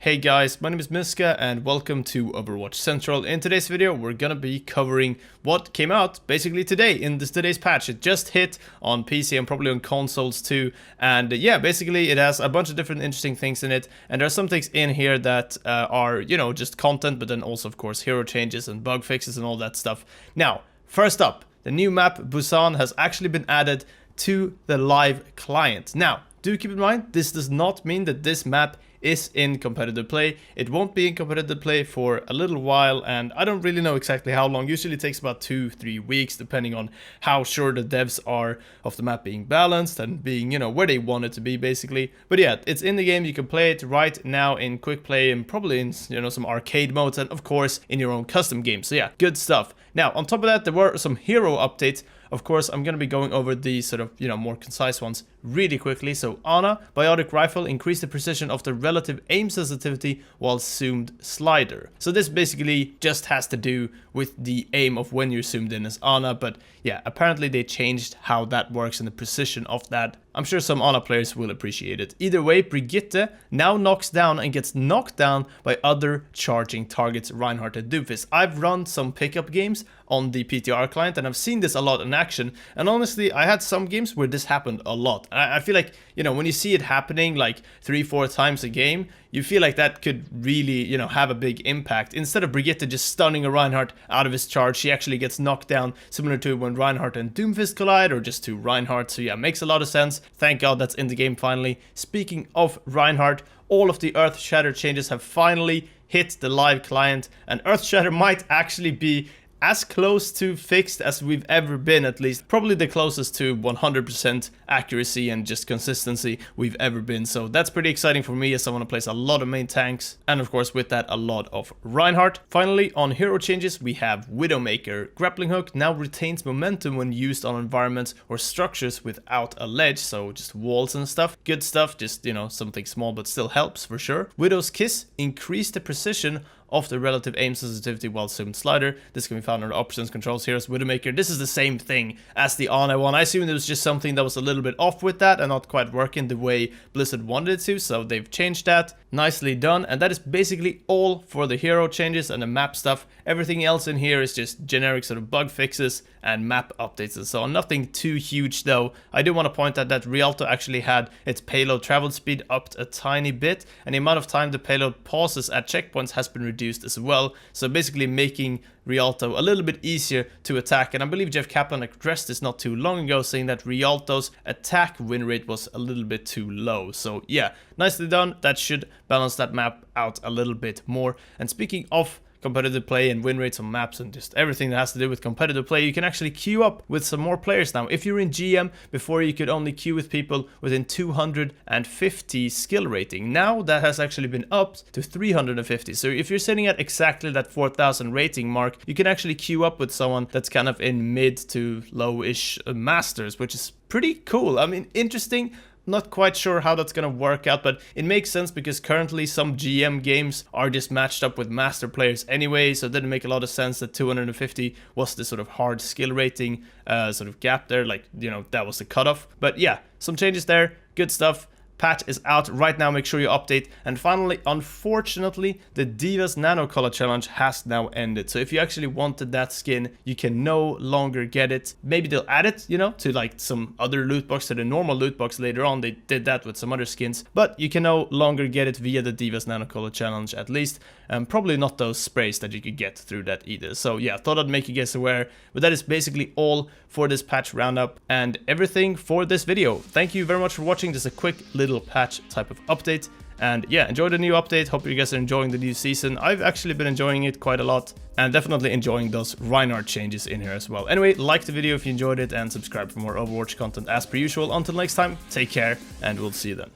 Hey guys, my name is Miska and welcome to Overwatch Central. In today's video, we're gonna be covering what came out basically today in today's patch. It just hit on PC and probably on consoles too. And yeah, basically it has a bunch of different interesting things in it. And there are some things in here that are, you know, just content, but then also of course hero changes and bug fixes and all that stuff. Now, first up, the new map Busan has actually been added to the live client. Now, do keep in mind, this does not mean that this map is in competitive play. It won't be in competitive play for a little while, and I don't really know exactly how long. Usually it takes about 2-3 weeks, depending on how sure the devs are of the map being balanced and being, you know, where they want it to be basically. But yeah, it's in the game. You can play it right now in quick play and probably in, you know, some arcade modes and of course in your own custom game. So yeah, good stuff. Now, on top of that, there were some hero updates. Of course, I'm going to be going over the sort of, you know, more concise ones really quickly. So Ana, Biotic Rifle, increased the precision of the relative aim sensitivity while zoomed slider. So this basically just has to do with the aim of when you're zoomed in as Ana. But yeah, apparently they changed how that works and the precision of that. I'm sure some Ana players will appreciate it. Either way, Brigitte now knocks down and gets knocked down by other charging targets, Reinhardt and Doomfist. I've run some pickup games on the PTR client and I've seen this a lot in action, and honestly I had some games where this happened a lot. I feel like, you know, when you see it happening like 3-4 times a game, you feel like that could really, you know, have a big impact. Instead of Brigitte just stunning a Reinhardt out of his charge, she actually gets knocked down, similar to when Reinhardt and Doomfist collide, or just to Reinhardt. So yeah, makes a lot of sense. Thank God that's in the game finally. Speaking of Reinhardt, all of the Earthshatter changes have finally hit the live client, and Earthshatter might actually be as close to fixed as we've ever been, at least. Probably the closest to 100% accuracy and just consistency we've ever been. So that's pretty exciting for me as someone who plays a lot of main tanks. And of course, with that, a lot of Reinhardt. Finally, on hero changes, we have Widowmaker. Grappling Hook now retains momentum when used on environments or structures without a ledge. So just walls and stuff. Good stuff. Just, you know, something small, but still helps for sure. Widow's Kiss increased the precision of the relative aim sensitivity while zoomed slider. This can be found under options, controls, heroes, Widowmaker. This is the same thing as the Ana one. I assume it was just something that was a little bit off with that and not quite working the way Blizzard wanted it to, so they've changed that. Nicely done. And that is basically all for the hero changes and the map stuff. Everything else in here is just generic sort of bug fixes and map updates and so on. Nothing too huge though. I do want to point out that Rialto actually had its payload travel speed upped a tiny bit, and the amount of time the payload pauses at checkpoints has been reduced as well. So basically making Rialto a little bit easier to attack. And I believe Jeff Kaplan addressed this not too long ago, saying that Rialto's attack win rate was a little bit too low. So yeah, nicely done. That should balance that map out a little bit more. And speaking of competitive play and win rates on maps and just everything that has to do with competitive play, you can actually queue up with some more players now. If you're in GM, before you could only queue with people within 250 skill rating. Now that has actually been upped to 350. So if you're sitting at exactly that 4000 rating mark, you can actually queue up with someone that's kind of in mid to low-ish masters, which is pretty cool. I mean, interesting. Not quite sure how that's gonna work out, but it makes sense because currently some GM games are just matched up with master players anyway, so it didn't make a lot of sense that 250 was the sort of hard skill rating sort of gap there, like, you know, that was the cutoff. But yeah, some changes there, good stuff. Patch is out right now, make sure you update. And finally, unfortunately, the Divas Nano color challenge has now ended. So if you actually wanted that skin, you can no longer get it. Maybe they'll add it, you know, to like some other loot box, to the normal loot box later on. They did that with some other skins, but you can no longer get it via the Divas Nano color challenge, at least. And probably not those sprays that you could get through that either. So yeah, thought I'd make you guys aware. But that is basically all for this patch roundup and everything for this video. Thank you very much for watching. Just a quick little patch type of update. And yeah, enjoy the new update. Hope you guys are enjoying the new season. I've actually been enjoying it quite a lot, and definitely enjoying those Reinhardt changes in here as well. Anyway, like the video if you enjoyed it, and subscribe for more Overwatch content as per usual. Until next time, take care, and we'll see you then.